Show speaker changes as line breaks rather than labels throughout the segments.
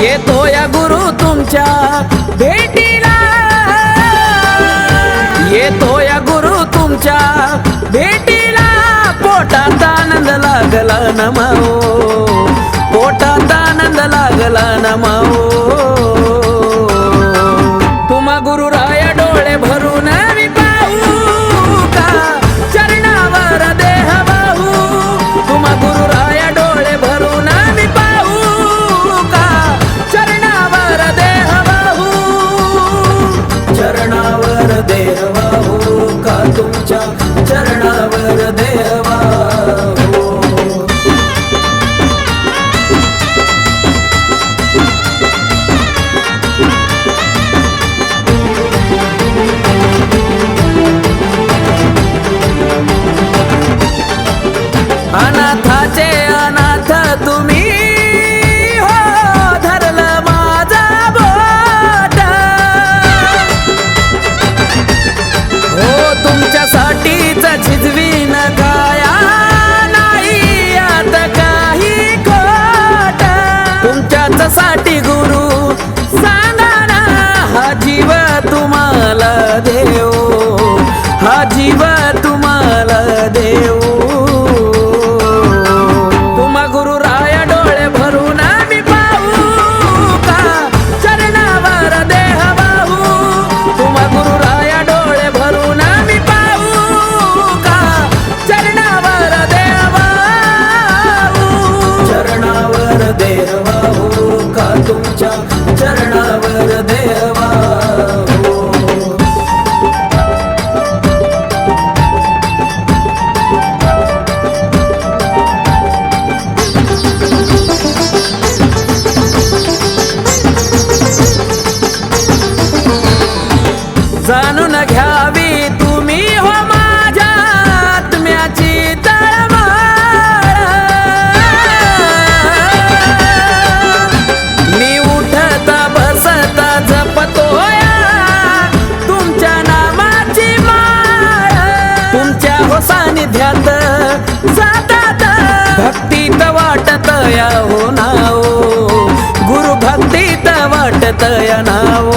येतो या गुरु तुमच्या भेटीला, येतो या गुरु तुमच्या भेटीला, पोटात आनंद लागला न माओ, पोटात आनंद लागला न माओ. तुम्हा गुरु राया डोळे भरून मी पाहू का, चरणावर देह वाहू. तुम्हा गुरु राया डोळे भरून मी पाहू का, चरणावर देह वाहू. चरणावर देह वाहू का, तुमच्या चरणावर देह वाहू. अनाथाचे अनाथ तुम्ही हो, धरलं माझा बोट हो. तुमच्यासाठीच झिजवीन काया, नाही आता काही खोट. तुमच्याच साठी गुरु सांगा ना, हा जीव तुम्हाला देव, हा जीव तुम्हाला देव. तुमच्या चरणावर देव वाहू. जाणून घ्यावी तुम्ही हो माझ्या आत्म्याची तळमळ. मी उठता बसता जपतोया तुमच्या नामाची माळ. तुमच्या हो सानिध्यात जातात भक्तीत वाटत या हो नाव, गुरु भक्तीत वाटत या नाव.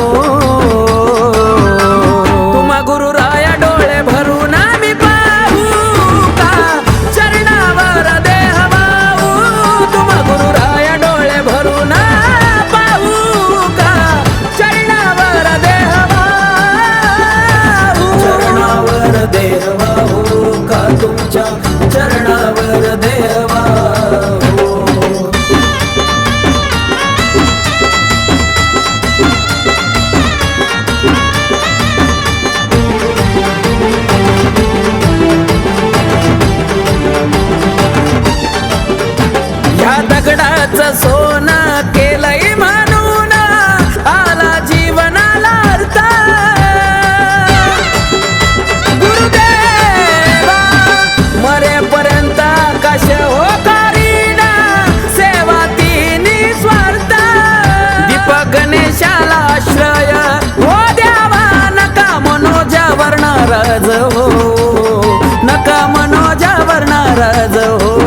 तुम्हा गुरु राया डोळे भरून मी पाहू का, चरणावर देह वाहू. तुम्हा गुरु राया डोळे भरून पाहू का, चरणावर देह वाहू. चरणावर देह वाहू का, तुमच्या चरणावर देह वाहू. दगडाचं सोनं केलंय म्हणून आला जीवनाला अर्थ. गुरुदेवा मरेपर्यंत कश हो करीन सेवा ती निस्वार्थ. दीपक गणेशाला आश्रय हो द्यावा, नका मनोजावर नाराज हो, नका मनोजावर नाराज हो.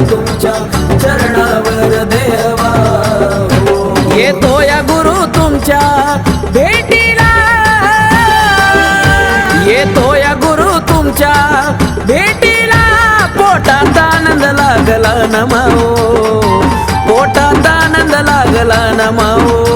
तुमच्या चरणावर देह वाहू. येतो या गुरु तुमच्या भेटीला, येतो या गुरु तुमच्या भेटीला, पोटात आनंद लागला न माओ, पोटात आनंद लागला न माओ.